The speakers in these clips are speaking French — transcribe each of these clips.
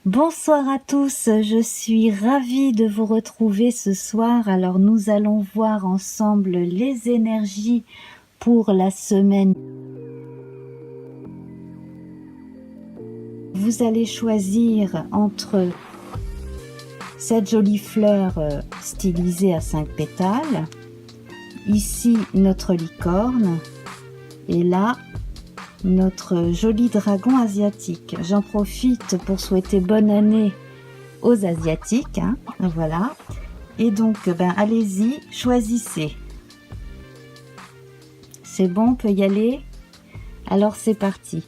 Bonsoir à tous, je suis ravie de vous retrouver ce soir. Alors nous allons voir ensemble les énergies pour la semaine. Vous allez choisir entre cette jolie fleur stylisée à 5 pétales, ici notre licorne, et là notre joli dragon asiatique. J'en profite pour souhaiter bonne année aux Asiatiques, hein, voilà. Et donc, allez-y, choisissez. C'est bon, on peut y aller? Alors, c'est parti.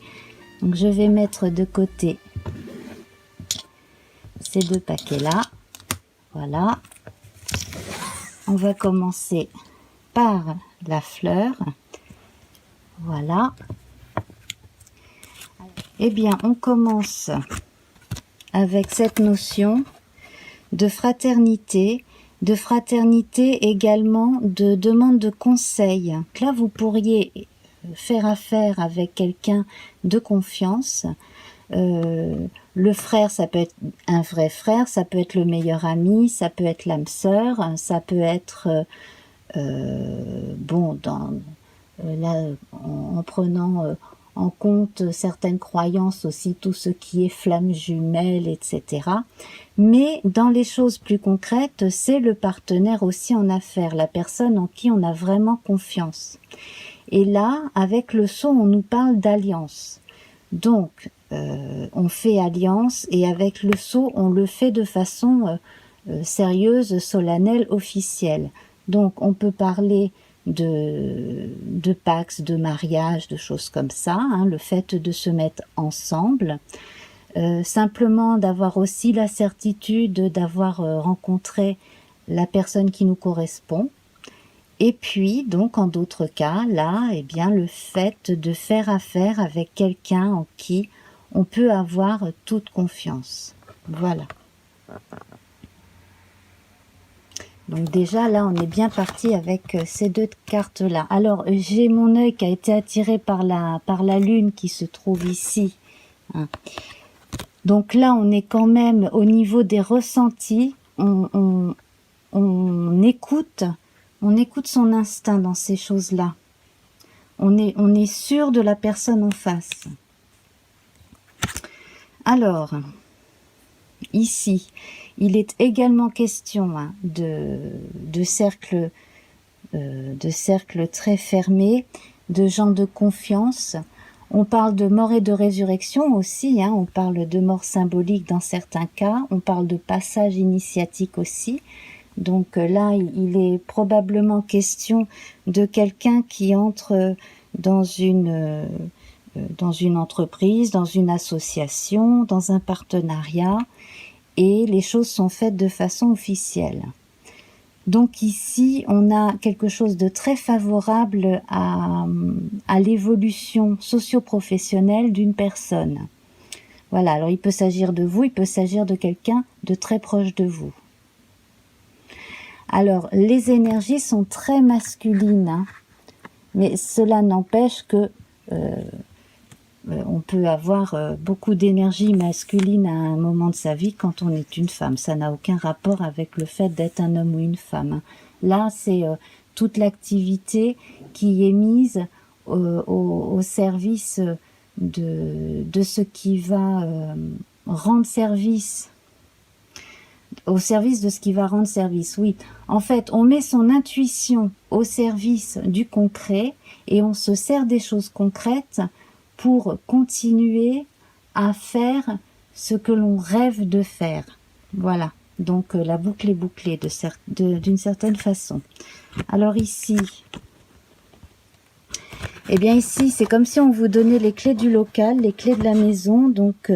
Donc, je vais mettre de côté ces deux paquets-là. Voilà. On va commencer par la fleur. Voilà. Eh bien, on commence avec cette notion de fraternité également, de demande de conseil. Là, vous pourriez faire affaire avec quelqu'un de confiance. Le frère, ça peut être un vrai frère, ça peut être le meilleur ami, ça peut être l'âme sœur, ça peut être, là, en prenant en compte certaines croyances aussi, tout ce qui est flamme jumelle, etc. Mais dans les choses plus concrètes, c'est le partenaire aussi en affaires, la personne en qui on a vraiment confiance. Et là, avec le son, on nous parle d'alliance. Donc, on fait alliance et avec le sceau, on le fait de façon sérieuse, solennelle, officielle. Donc, on peut parler de pax, de mariage, de choses comme ça, hein, le fait de se mettre ensemble. Simplement d'avoir aussi la certitude d'avoir rencontré la personne qui nous correspond. Et puis, donc, en d'autres cas, là, eh bien, le fait de faire affaire avec quelqu'un en qui on peut avoir toute confiance. Voilà. Donc déjà, là, on est bien parti avec ces deux cartes-là. Alors, j'ai mon œil qui a été attiré par la lune qui se trouve ici. Hein. Donc là, on est quand même au niveau des ressentis. On écoute son instinct dans ces choses-là. On est sûr de la personne en face. Alors, ici, il est également question hein, de cercles très fermés, de gens de confiance. On parle de mort et de résurrection aussi, hein, on parle de mort symbolique dans certains cas, on parle de passage initiatique aussi. Donc là, il est probablement question de quelqu'un qui entre dans une entreprise, dans une association, dans un partenariat, et les choses sont faites de façon officielle. Donc ici, on a quelque chose de très favorable à l'évolution socio-professionnelle d'une personne. Voilà, alors il peut s'agir de vous, il peut s'agir de quelqu'un de très proche de vous. Alors, les énergies sont très masculines, hein, mais cela n'empêche que on peut avoir beaucoup d'énergie masculine à un moment de sa vie quand on est une femme. Ça n'a aucun rapport avec le fait d'être un homme ou une femme. Hein. Là, c'est toute l'activité qui est mise au service de ce qui va rendre service. Au service de ce qui va rendre service, oui. En fait, on met son intuition au service du concret et on se sert des choses concrètes pour continuer à faire ce que l'on rêve de faire. Voilà. Donc, la boucle est bouclée d'une certaine façon. Alors ici, eh bien ici, c'est comme si on vous donnait les clés du local, les clés de la maison. Donc,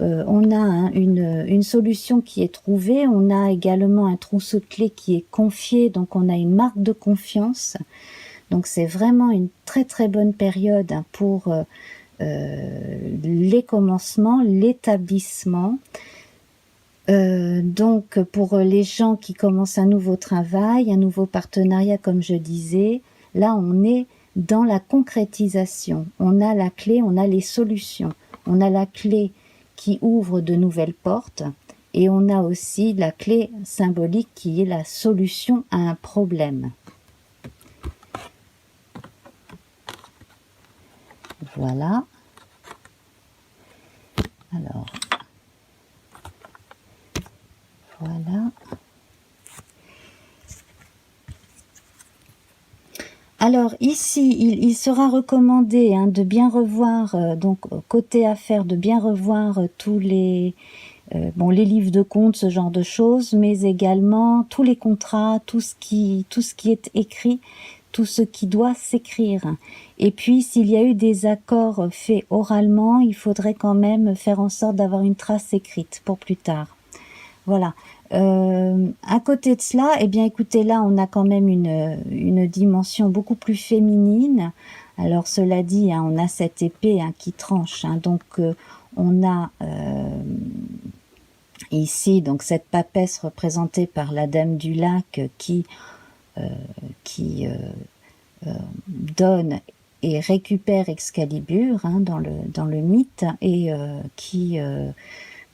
on a hein, une solution qui est trouvée. On a également un trousseau de clés qui est confié. Donc, on a une marque de confiance. Donc, c'est vraiment une très très bonne période hein, pour les commencements, l'établissement. Donc, pour les gens qui commencent un nouveau travail, un nouveau partenariat, comme je disais, là, on est dans la concrétisation. On a la clé, on a les solutions. On a la clé qui ouvre de nouvelles portes. Et on a aussi la clé symbolique qui est la solution à un problème. Voilà. Alors, voilà. Alors ici, il sera recommandé hein, de bien revoir, donc côté affaires, de bien revoir tous les les livres de compte, ce genre de choses, mais également tous les contrats, tout ce qui est écrit, tout ce qui doit s'écrire. Et puis, s'il y a eu des accords faits oralement, il faudrait quand même faire en sorte d'avoir une trace écrite pour plus tard. Voilà. À côté de cela, eh bien, écoutez, là, on a quand même une dimension beaucoup plus féminine. Alors, cela dit, hein, on a cette épée hein, qui tranche. Hein, donc, on a ici donc cette papesse représentée par la Dame du Lac qui donne et récupère Excalibur hein, dans le mythe et qui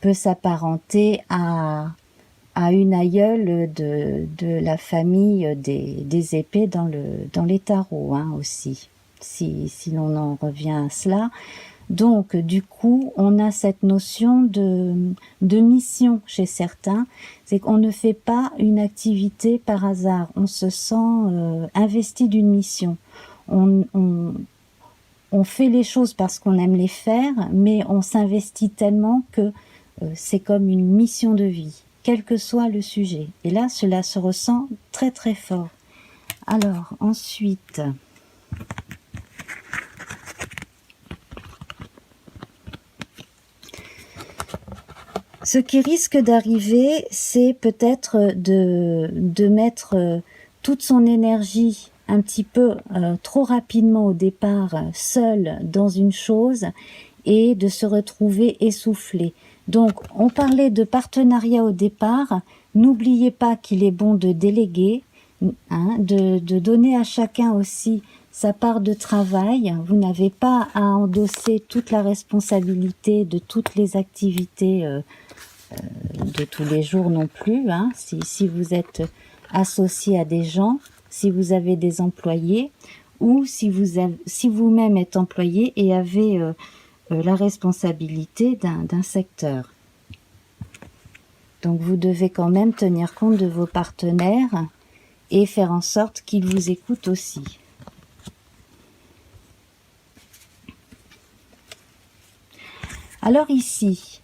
peut s'apparenter à une aïeule de la famille des épées dans les tarots hein, aussi, si l'on en revient à cela. Donc, du coup, on a cette notion de mission chez certains, c'est qu'on ne fait pas une activité par hasard, on se sent investi d'une mission. On fait les choses parce qu'on aime les faire, mais on s'investit tellement que c'est comme une mission de vie, quel que soit le sujet. Et là, cela se ressent très très fort. Alors, ensuite... Ce qui risque d'arriver, c'est peut-être de mettre toute son énergie un petit peu trop rapidement au départ, seul dans une chose, et de se retrouver essoufflé. Donc, on parlait de partenariat au départ. N'oubliez pas qu'il est bon de déléguer, hein, de donner à chacun aussi sa part de travail. Vous n'avez pas à endosser toute la responsabilité de toutes les activités de tous les jours non plus. Hein. Si vous êtes associé à des gens, si vous avez des employés, ou si vous-même êtes employé et avez la responsabilité d'un secteur. Donc vous devez quand même tenir compte de vos partenaires et faire en sorte qu'ils vous écoutent aussi. Alors ici,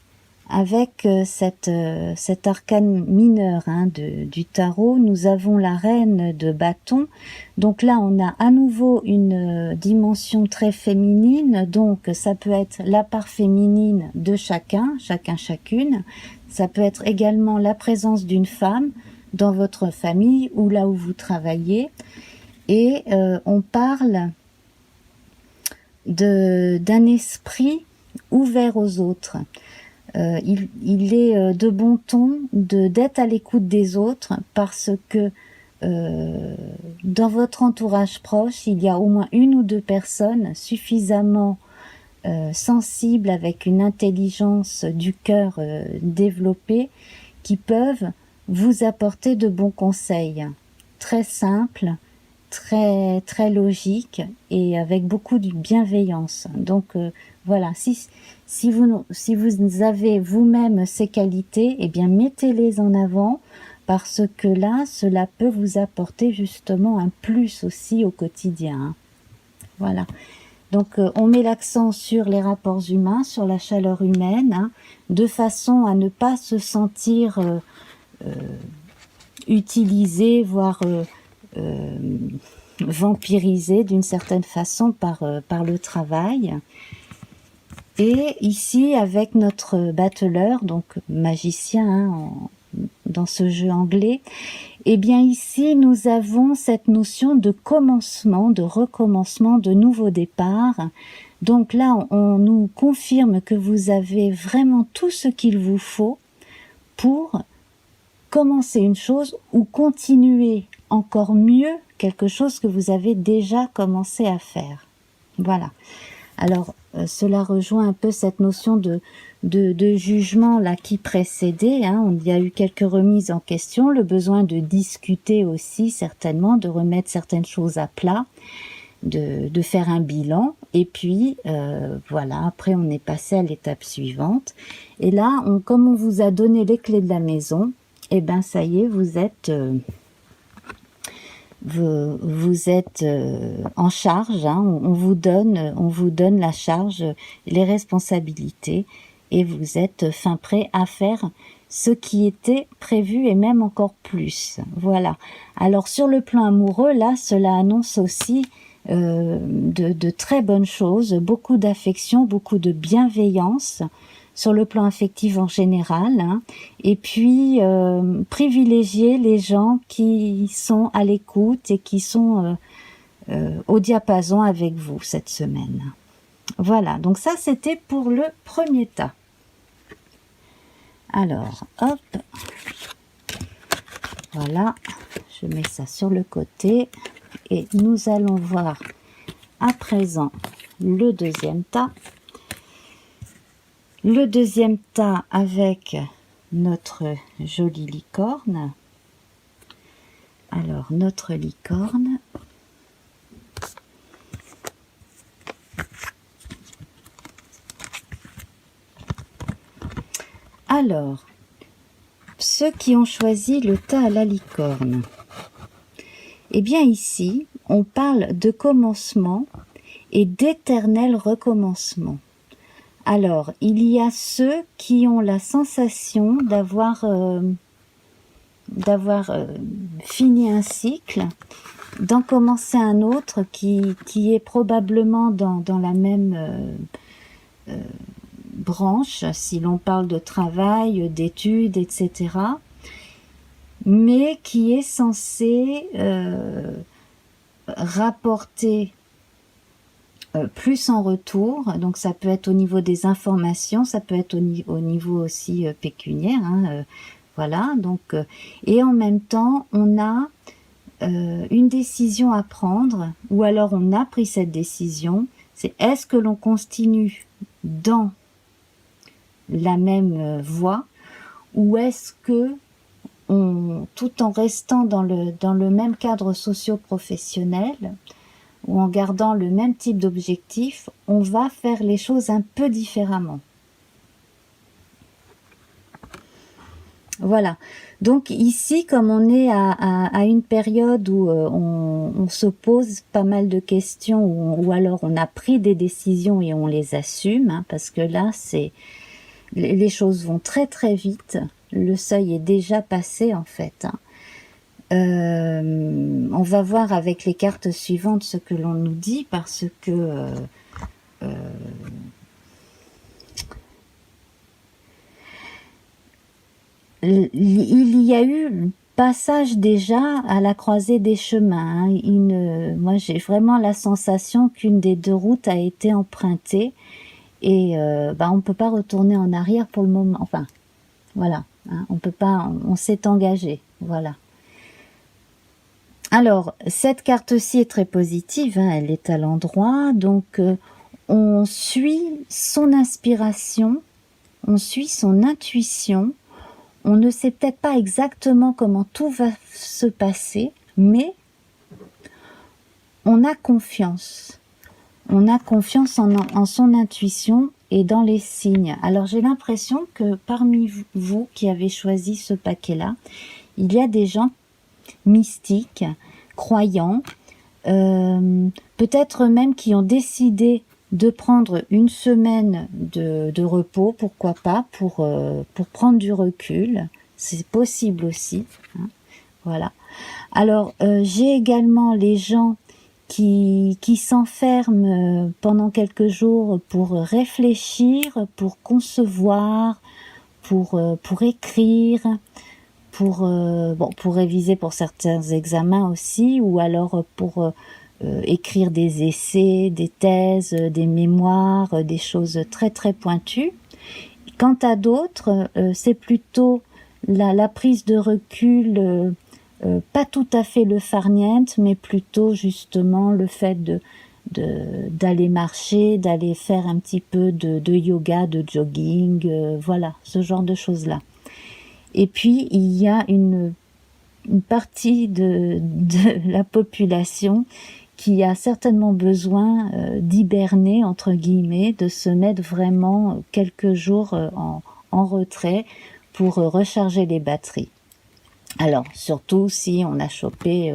avec cet arcane mineur hein, du tarot, nous avons la reine de bâton. Donc là, on a à nouveau une dimension très féminine. Donc ça peut être la part féminine de chacune. Ça peut être également la présence d'une femme dans votre famille ou là où vous travaillez. Et on parle d'un esprit ouvert aux autres. Il est de bon ton d'être à l'écoute des autres parce que dans votre entourage proche, il y a au moins une ou deux personnes suffisamment sensibles avec une intelligence du cœur développée qui peuvent vous apporter de bons conseils très simples, très logiques et avec beaucoup de bienveillance. Donc voilà, si vous avez vous-même ces qualités, eh bien mettez-les en avant parce que là, cela peut vous apporter justement un plus aussi au quotidien. Hein. Voilà. Donc on met l'accent sur les rapports humains, sur la chaleur humaine, hein, de façon à ne pas se sentir utilisé, voire vampirisé d'une certaine façon par le travail. Et ici, avec notre battleur, donc magicien hein, dans ce jeu anglais, eh bien ici, nous avons cette notion de commencement, de recommencement, de nouveau départ. Donc là, on nous confirme que vous avez vraiment tout ce qu'il vous faut pour commencer une chose ou continuer encore mieux quelque chose que vous avez déjà commencé à faire. Voilà. Alors, cela rejoint un peu cette notion de jugement là qui précédait. Hein. Il y a eu quelques remises en question, le besoin de discuter aussi certainement, de remettre certaines choses à plat, de faire un bilan. Et puis, voilà, après on est passé à l'étape suivante. Et là, comme on vous a donné les clés de la maison, et ben ça y est, vous êtes en charge, hein, on vous donne la charge, les responsabilités, et vous êtes fin prêt à faire ce qui était prévu et même encore plus. Voilà. Alors sur le plan amoureux, là, cela annonce aussi de très bonnes choses, beaucoup d'affection, beaucoup de bienveillance sur le plan affectif en général, hein, et puis privilégier les gens qui sont à l'écoute et qui sont au diapason avec vous cette semaine. Voilà, donc ça c'était pour le premier tas. Alors, hop, voilà, je mets ça sur le côté et nous allons voir à présent le deuxième tas. Le deuxième tas avec notre jolie licorne. Alors, notre licorne. Alors, ceux qui ont choisi le tas à la licorne. Eh bien ici, on parle de commencement et d'éternel recommencement. Alors, il y a ceux qui ont la sensation d'avoir fini un cycle, d'en commencer un autre qui est probablement dans la même branche, si l'on parle de travail, d'études, etc., mais qui est censé rapporter plus en retour. Donc ça peut être au niveau des informations, ça peut être au niveau aussi pécuniaire, hein, voilà. Donc et en même temps on a une décision à prendre, ou alors on a pris cette décision. C'est est-ce que l'on continue dans la même voie, ou est-ce que tout en restant dans le même cadre socio-professionnel, ou en gardant le même type d'objectif, on va faire les choses un peu différemment. Voilà. Donc ici, comme on est à une période où on se pose pas mal de questions, ou alors on a pris des décisions et on les assume, hein, parce que là, les choses vont très très vite. Le seuil est déjà passé en fait, hein. On va voir avec les cartes suivantes ce que l'on nous dit, parce que il y a eu passage déjà à la croisée des chemins, hein. Moi j'ai vraiment la sensation qu'une des deux routes a été empruntée, et on ne peut pas retourner en arrière pour le moment. Enfin, voilà, hein, on peut pas, on s'est engagé, voilà. Alors, cette carte-ci est très positive, hein, elle est à l'endroit, donc on suit son inspiration, on suit son intuition, on ne sait peut-être pas exactement comment tout va se passer, mais on a confiance. On a confiance en son intuition et dans les signes. Alors j'ai l'impression que parmi vous qui avez choisi ce paquet-là, il y a des gens mystiques, croyants, peut-être même qui ont décidé de prendre une semaine de repos, pourquoi pas, pour prendre du recul. C'est possible aussi, hein, voilà. Alors j'ai également les gens qui s'enferment pendant quelques jours pour réfléchir, pour concevoir, pour écrire, pour réviser pour certains examens aussi, ou alors pour écrire des essais, des thèses, des mémoires, des choses très très pointues. Quant à d'autres, c'est plutôt la prise de recul, pas tout à fait le farniente, mais plutôt justement le fait d'aller marcher, d'aller faire un petit peu de yoga, de jogging, voilà, ce genre de choses-là. Et puis, il y a une partie de la population qui a certainement besoin d'hiberner, entre guillemets, de se mettre vraiment quelques jours en retrait pour recharger les batteries. Alors, surtout si on a chopé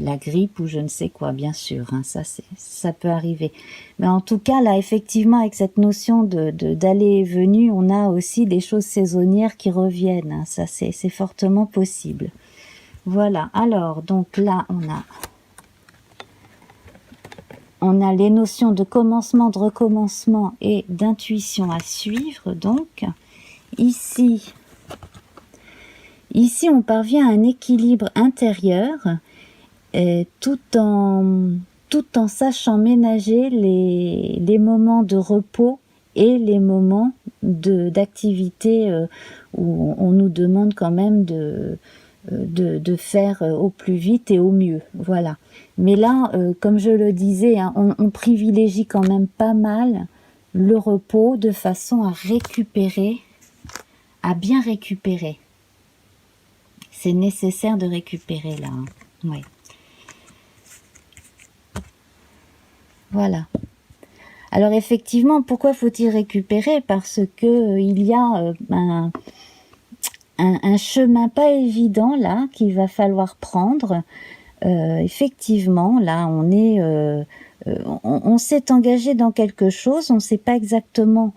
la grippe ou je ne sais quoi, bien sûr, hein, ça peut arriver. Mais en tout cas, là, effectivement, avec cette notion d'aller et venue, on a aussi des choses saisonnières qui reviennent. Hein, ça, c'est fortement possible. Voilà, alors, donc là, on a les notions de commencement, de recommencement et d'intuition à suivre. Donc, ici, on parvient à un équilibre intérieur tout en sachant ménager les moments de repos et les moments d'activité où on nous demande quand même de faire au plus vite et au mieux. Voilà. Mais là, comme je le disais, hein, on privilégie quand même pas mal le repos de façon à récupérer, à bien récupérer. C'est nécessaire de récupérer là. Hein. Ouais. Voilà. Alors effectivement, pourquoi faut-il récupérer? Parce que il y a un chemin pas évident là qu'il va falloir prendre. Effectivement, là, on s'est engagé dans quelque chose, on ne sait pas exactement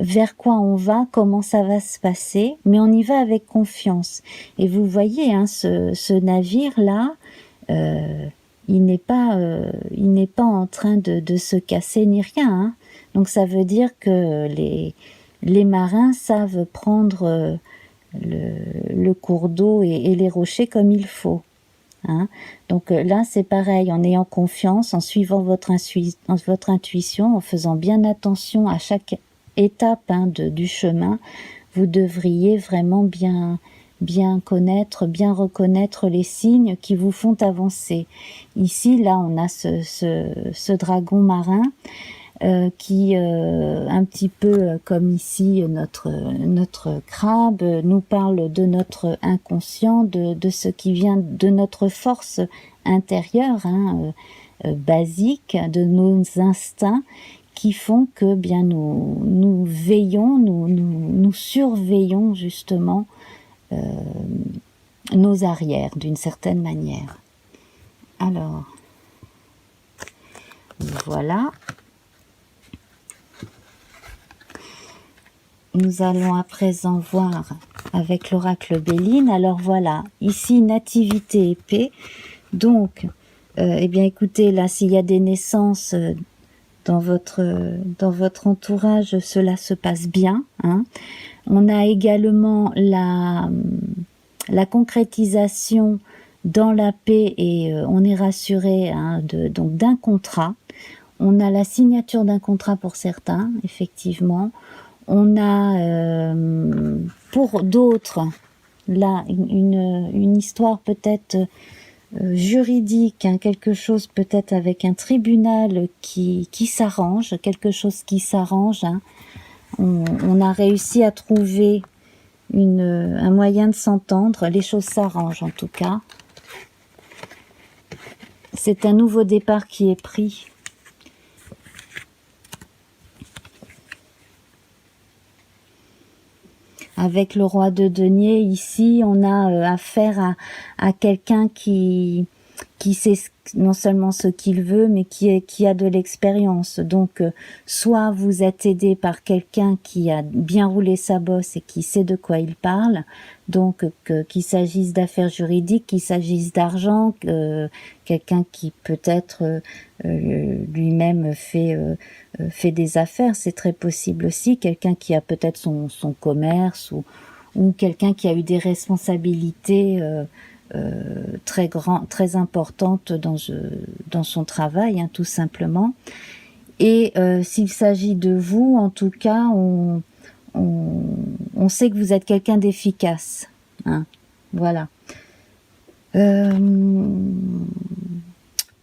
vers quoi on va, comment ça va se passer, mais on y va avec confiance. Et vous voyez, hein, ce navire-là, il n'est pas en train de se casser ni rien. Hein. Donc ça veut dire que les marins savent prendre le cours d'eau et les rochers comme il faut. Hein. Donc là, c'est pareil, en ayant confiance, en suivant votre intuition, en faisant bien attention à chaque étape hein, du chemin, vous devriez vraiment bien connaître, bien reconnaître les signes qui vous font avancer. Ici, là, on a ce dragon marin qui, un petit peu comme ici notre crabe, nous parle de notre inconscient, de ce qui vient de notre force intérieure, hein, basique, de nos instincts, qui font que bien nous veillons, nous surveillons justement nos arrières d'une certaine manière. Alors, voilà. Nous allons à présent voir avec l'oracle Béline. Alors voilà, ici nativité épée. Donc, eh bien écoutez, là s'il y a des naissances dans votre entourage, cela se passe bien. Hein. On a également la concrétisation dans la paix et on est rassuré hein, donc d'un contrat. On a la signature d'un contrat pour certains, effectivement. On a pour d'autres là une histoire peut-être juridique, hein, quelque chose peut-être avec un tribunal qui s'arrange, quelque chose qui s'arrange. Hein. On a réussi à trouver un moyen de s'entendre, les choses s'arrangent en tout cas. C'est un nouveau départ qui est pris. Avec le roi de denier, ici, on a affaire à quelqu'un qui sait non seulement ce qu'il veut, mais qui a de l'expérience. Donc, soit vous êtes aidé par quelqu'un qui a bien roulé sa bosse et qui sait de quoi il parle, donc qu'il s'agisse d'affaires juridiques, qu'il s'agisse d'argent, quelqu'un qui peut-être lui-même fait des affaires, c'est très possible aussi, quelqu'un qui a peut-être son commerce ou quelqu'un qui a eu des responsabilités très importantes dans son travail, hein, tout simplement. Et s'il s'agit de vous, en tout cas, on sait que vous êtes quelqu'un d'efficace. Hein, voilà.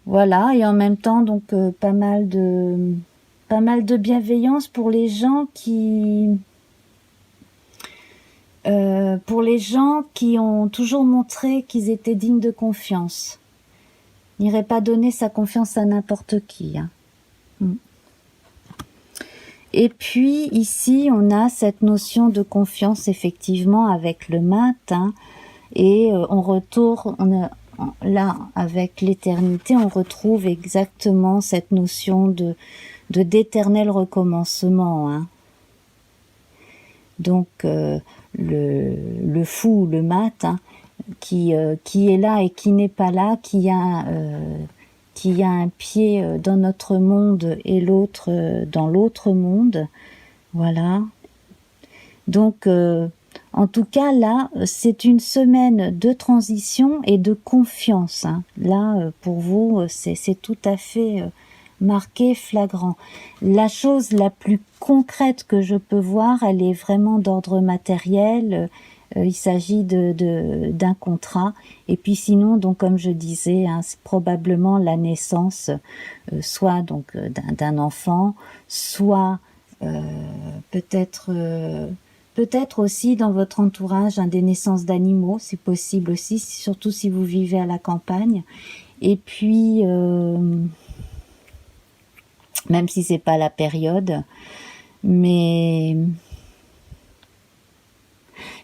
Ouais, Voilà, et en même temps, donc pas mal de bienveillance pour les gens qui ont toujours montré qu'ils étaient dignes de confiance. N'irait pas donner sa confiance à n'importe qui. Hein. Et puis ici, on a cette notion de confiance effectivement avec le mat, hein, et on retourne, là avec l'éternité, on retrouve exactement cette notion de d'éternel recommencement. Hein. Donc le fou, le mat, hein, qui est là et qui n'est pas là, qui a un pied dans notre monde et l'autre dans l'autre monde, voilà. Donc en tout cas là, c'est une semaine de transition et de confiance. Hein. Là, pour vous, c'est tout à fait marqué, flagrant. La chose la plus concrète que je peux voir, elle est vraiment d'ordre matériel. Il s'agit d'un contrat. Et puis sinon, donc comme je disais, hein, c'est probablement la naissance, soit donc d'un enfant, soit peut-être aussi dans votre entourage des naissances d'animaux, c'est possible aussi, surtout si vous vivez à la campagne. Et puis même si c'est pas la période, mais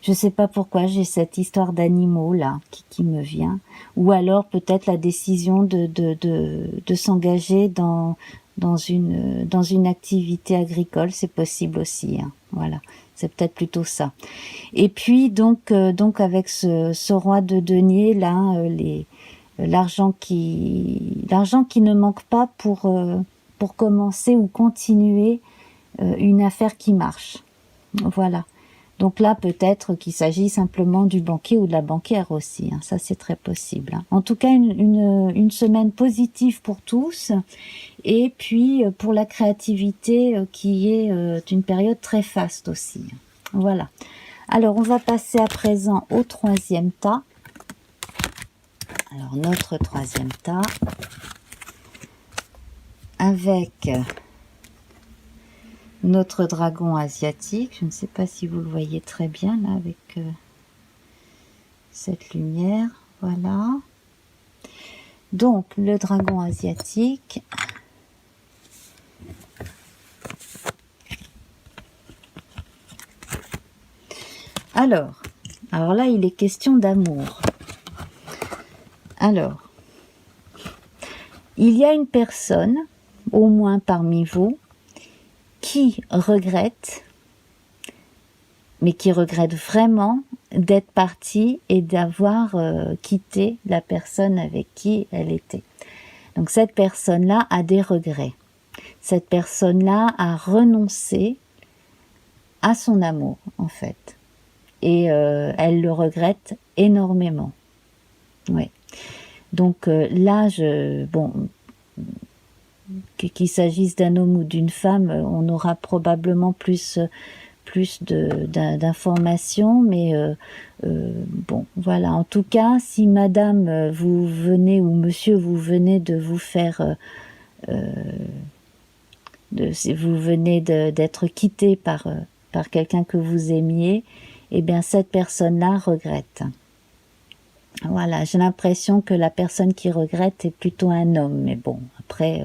je sais pas pourquoi j'ai cette histoire d'animaux là qui me vient, ou alors peut-être la décision de s'engager dans une activité agricole, c'est possible aussi. Hein. Voilà, c'est peut-être plutôt ça. Et puis donc avec ce roi de denier là, l'argent qui ne manque pas pour commencer ou continuer une affaire qui marche. Voilà. Donc là, peut-être qu'il s'agit simplement du banquier ou de la banquière aussi. Hein. Ça, c'est très possible. Hein. En tout cas, une semaine positive pour tous. Et puis, pour la créativité, qui est une période très faste aussi. Voilà. Alors, on va passer à présent au troisième tas. Alors, notre troisième tas, avec notre dragon asiatique. Je ne sais pas si vous le voyez très bien là avec cette lumière. Voilà. Donc le dragon asiatique. Alors là il est question d'amour. Alors, il y a une personne, au moins parmi vous, qui regrette, mais qui regrette vraiment d'être partie et d'avoir quitté la personne avec qui elle était. Donc cette personne-là a des regrets. Cette personne-là a renoncé à son amour, en fait. Et elle le regrette énormément. Oui. Donc là, qu'il s'agisse d'un homme ou d'une femme, on aura probablement plus d'informations, mais bon, voilà. En tout cas, si madame, vous venez, ou monsieur, vous venez de vous faire... si vous venez d'être quitté par quelqu'un que vous aimiez, eh bien, cette personne-là regrette. Voilà, j'ai l'impression que la personne qui regrette est plutôt un homme, mais bon, après...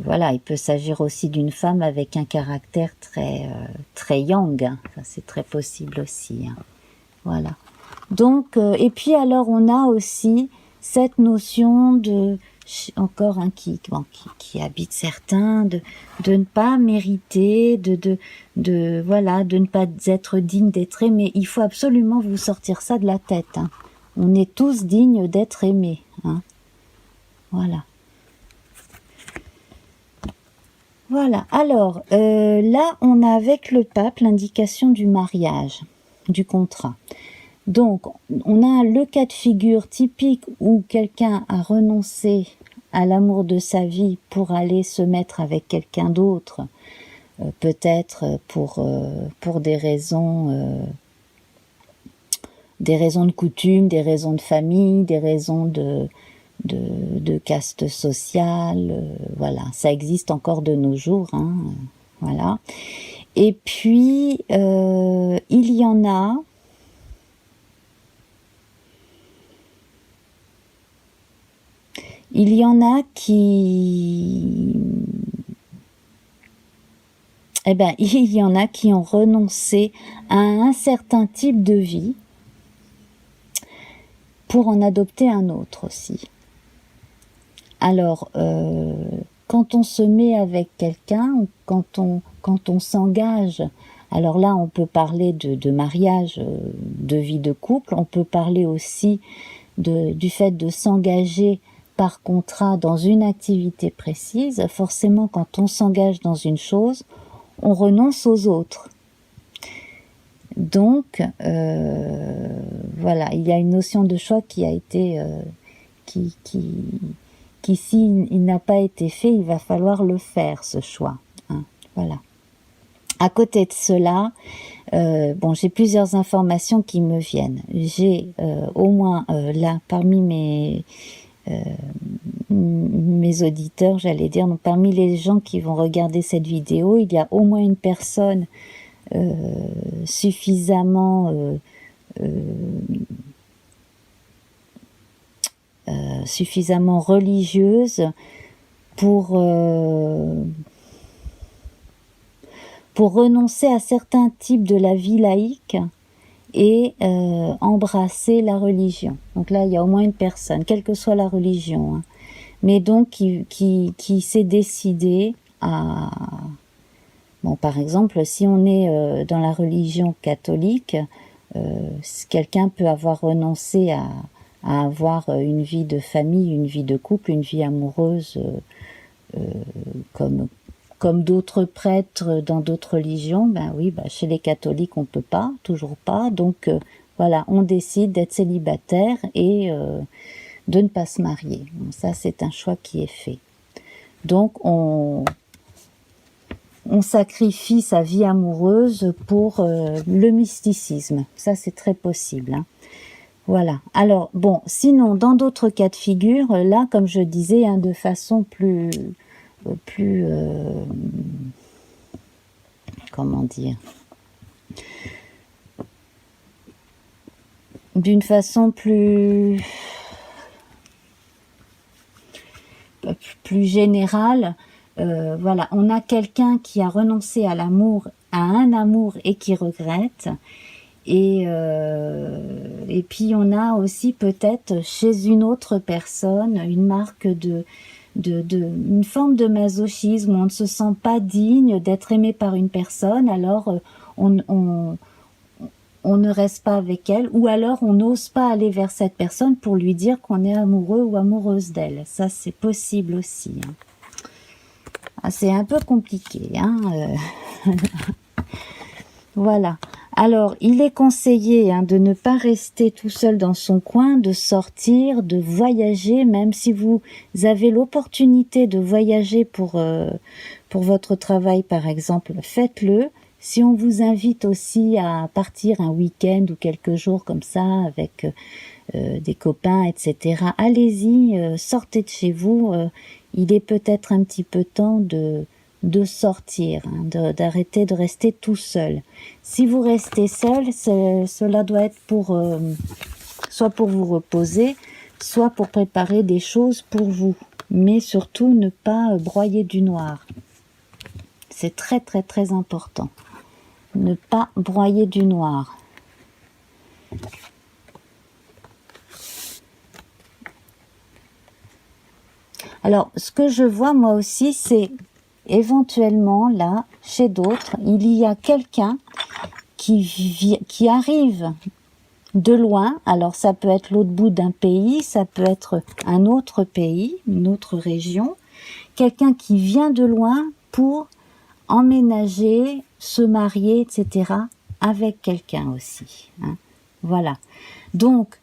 voilà, il peut s'agir aussi d'une femme avec un caractère très yang, hein. Ça, c'est très possible aussi. Hein. Voilà. Donc, et puis alors on a aussi cette notion de, encore un qui habite certains, de ne pas mériter, voilà, de ne pas être digne d'être aimé. Il faut absolument vous sortir ça de la tête. Hein. On est tous dignes d'être aimés. Hein. Voilà. Voilà, alors là on a avec le pape l'indication du mariage, du contrat. Donc on a le cas de figure typique où quelqu'un a renoncé à l'amour de sa vie pour aller se mettre avec quelqu'un d'autre, peut-être pour des raisons de coutume, des raisons de famille, des raisons de caste sociale, voilà, ça existe encore de nos jours, hein, voilà. Et puis, il y en a qui... Eh ben, il y en a qui ont renoncé à un certain type de vie pour en adopter un autre aussi. Alors, quand on se met avec quelqu'un, ou quand on s'engage, alors là on peut parler de mariage, de vie de couple, on peut parler aussi du fait de s'engager par contrat dans une activité précise. Forcément, quand on s'engage dans une chose, on renonce aux autres. Donc, voilà, il y a une notion de choix qui a été... qui s'il n'a pas été fait, il va falloir le faire, ce choix. Hein, voilà. À côté de cela, bon, j'ai plusieurs informations qui me viennent. J'ai au moins là, parmi mes auditeurs, j'allais dire, donc parmi les gens qui vont regarder cette vidéo, il y a au moins une personne suffisamment religieuse pour renoncer à certains types de la vie laïque et embrasser la religion. Donc là, il y a au moins une personne, quelle que soit la religion, hein, mais donc qui s'est décidé à... Bon, par exemple, si on est dans la religion catholique, quelqu'un peut avoir renoncé à avoir une vie de famille, une vie de couple, une vie amoureuse, comme d'autres prêtres dans d'autres religions. Ben oui, ben chez les catholiques on peut pas, toujours pas. Donc voilà, on décide d'être célibataire et de ne pas se marier. Donc, ça, c'est un choix qui est fait. Donc on sacrifie sa vie amoureuse pour le mysticisme. Ça, c'est très possible, hein. Voilà. Alors, bon, sinon, dans d'autres cas de figure, là, comme je disais, hein, de façon plus comment dire, d'une façon plus générale, voilà, on a quelqu'un qui a renoncé à un amour et qui regrette. Et puis on a aussi peut-être chez une autre personne une marque une forme de masochisme où on ne se sent pas digne d'être aimé par une personne, alors on ne reste pas avec elle, ou alors on n'ose pas aller vers cette personne pour lui dire qu'on est amoureux ou amoureuse d'elle. Ça, c'est possible aussi, hein. Ah, c'est un peu compliqué, hein. Voilà. Alors, il est conseillé, hein, de ne pas rester tout seul dans son coin, de sortir, de voyager, même si vous avez l'opportunité de voyager pour votre travail, par exemple, faites-le. Si on vous invite aussi à partir un week-end ou quelques jours comme ça avec des copains, etc., allez-y, sortez de chez vous. Il est peut-être un petit peu temps de sortir, hein, d'arrêter de rester tout seul. Si vous restez seul, cela doit être soit pour vous reposer, soit pour préparer des choses pour vous. Mais surtout, ne pas broyer du noir. C'est très très très important. Ne pas broyer du noir. Alors, ce que je vois moi aussi, c'est éventuellement, là, chez d'autres, il y a quelqu'un qui arrive de loin. Alors, ça peut être l'autre bout d'un pays, ça peut être un autre pays, une autre région. Quelqu'un qui vient de loin pour emménager, se marier, etc., avec quelqu'un aussi, hein. Voilà. Donc,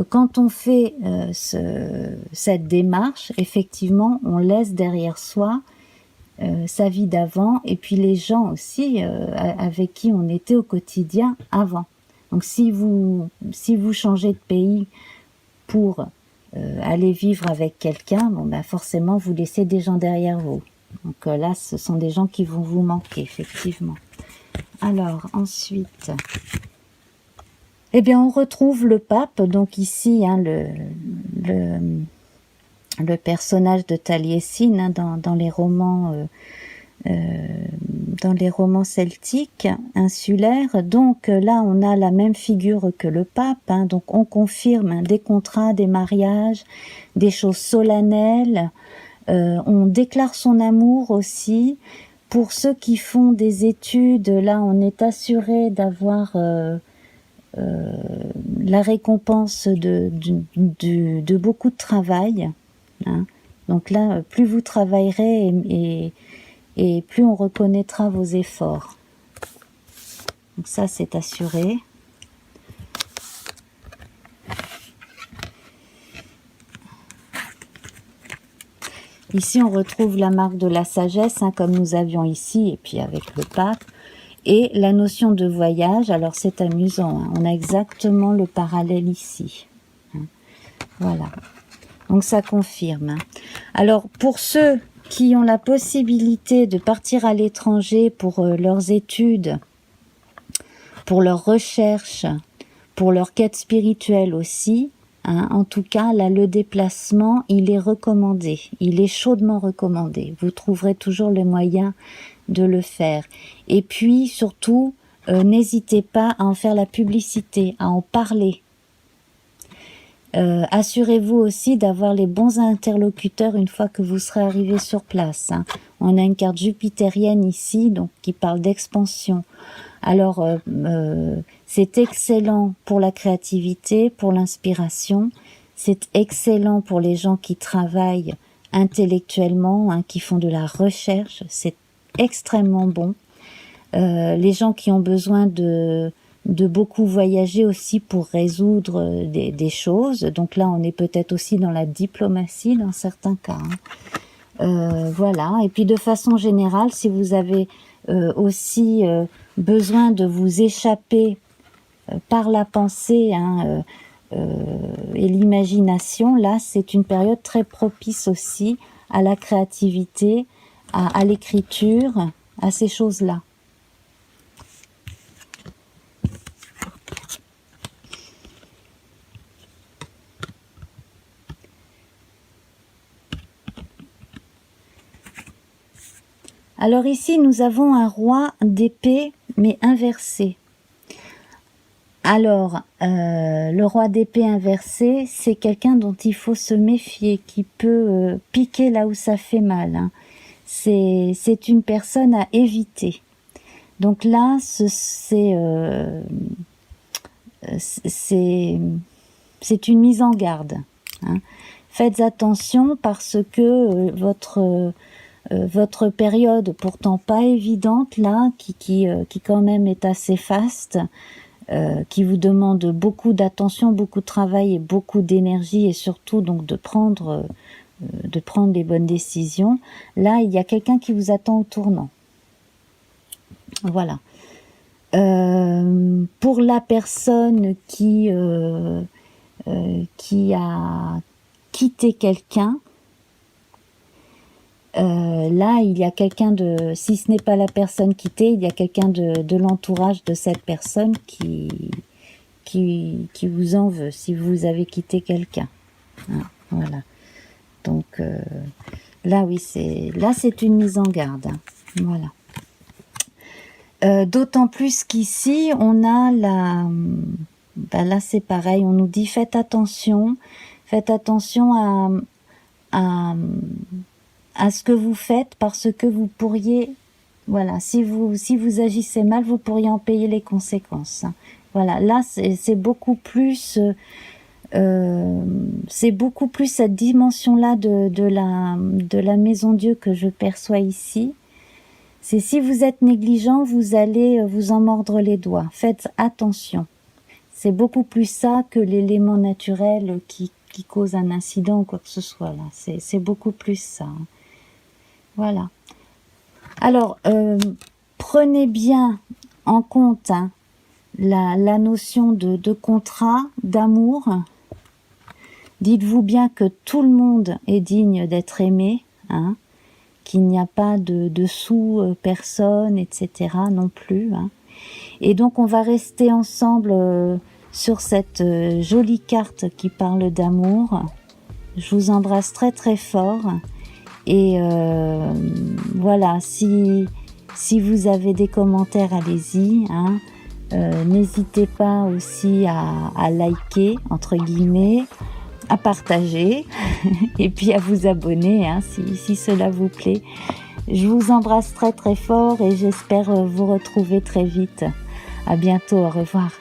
quand on fait cette démarche, effectivement, on laisse derrière soi sa vie d'avant, et puis les gens aussi avec qui on était au quotidien avant. Donc si vous changez de pays pour aller vivre avec quelqu'un, bon ben forcément vous laissez des gens derrière vous. Donc là, ce sont des gens qui vont vous manquer, effectivement. Alors, ensuite, eh bien, on retrouve le pape, donc ici, hein, le personnage de Taliesin, hein, dans les romans celtiques, insulaires. Donc là, on a la même figure que le pape, hein, donc on confirme, hein, des contrats, des mariages, des choses solennelles. On déclare son amour aussi. Pour ceux qui font des études, là, on est assuré d'avoir la récompense de beaucoup de travail, hein. Donc là, plus vous travaillerez et plus on reconnaîtra vos efforts. Donc ça, c'est assuré. Ici, on retrouve la marque de la sagesse, hein, comme nous avions ici, et puis avec le pape. Et la notion de voyage, alors c'est amusant, hein, on a exactement le parallèle ici. Hein, voilà. Donc ça confirme. Hein. Alors, pour ceux qui ont la possibilité de partir à l'étranger pour leurs études, pour leurs recherches, pour leur quête spirituelle aussi, hein, en tout cas, là, le déplacement, il est recommandé. Il est chaudement recommandé. Vous trouverez toujours le moyen de le faire. Et puis, surtout, n'hésitez pas à en faire la publicité, à en parler. Assurez-vous aussi d'avoir les bons interlocuteurs une fois que vous serez arrivé sur place. Hein. On a une carte jupitérienne ici, donc qui parle d'expansion. Alors, c'est excellent pour la créativité, pour l'inspiration. C'est excellent pour les gens qui travaillent intellectuellement, hein, qui font de la recherche. C'est extrêmement bon. Les gens qui ont besoin de beaucoup voyager aussi pour résoudre des choses. Donc là, on est peut-être aussi dans la diplomatie dans certains cas. Hein. Voilà. Et puis de façon générale, si vous avez aussi besoin de vous échapper par la pensée, hein, et l'imagination, là, c'est une période très propice aussi à la créativité, à l'écriture, à ces choses-là. Alors ici, nous avons un roi d'épée, mais inversé. Alors, le roi d'épée inversé, c'est quelqu'un dont il faut se méfier, qui peut piquer là où ça fait mal. Hein. C'est une personne à éviter. Donc là, c'est une mise en garde. Hein. Faites attention parce que votre période, pourtant pas évidente là, qui quand même est assez faste, qui vous demande beaucoup d'attention, beaucoup de travail et beaucoup d'énergie, et surtout donc de prendre les bonnes décisions. Là, il y a quelqu'un qui vous attend au tournant. Voilà. Pour la personne qui a quitté quelqu'un, là, il y a quelqu'un si ce n'est pas la personne quittée, il y a quelqu'un de l'entourage de cette personne qui vous en veut, si vous avez quitté quelqu'un. Hein, voilà. Donc, là, oui, c'est une mise en garde. Hein, voilà. D'autant plus qu'ici, on a là, c'est pareil, on nous dit faites attention à ce que vous faites, parce que vous pourriez, voilà, si vous agissez mal, vous pourriez en payer les conséquences. Voilà, là c'est beaucoup plus cette dimension-là de la maison Dieu que je perçois ici. C'est si vous êtes négligent, vous allez vous en mordre les doigts. Faites attention. C'est beaucoup plus ça que l'élément naturel qui cause un incident ou quoi que ce soit là. C'est beaucoup plus ça. Voilà. Alors, prenez bien en compte, hein, la notion de contrat, d'amour. Dites-vous bien que tout le monde est digne d'être aimé, hein, qu'il n'y a pas de sous-personne, etc. non plus. Hein. Et donc on va rester ensemble sur cette jolie carte qui parle d'amour. Je vous embrasse très très fort. Et voilà, si vous avez des commentaires, allez-y. Hein. N'hésitez pas aussi à liker, entre guillemets, à partager et puis à vous abonner hein, si cela vous plaît. Je vous embrasse très très fort et j'espère vous retrouver très vite. À bientôt, au revoir.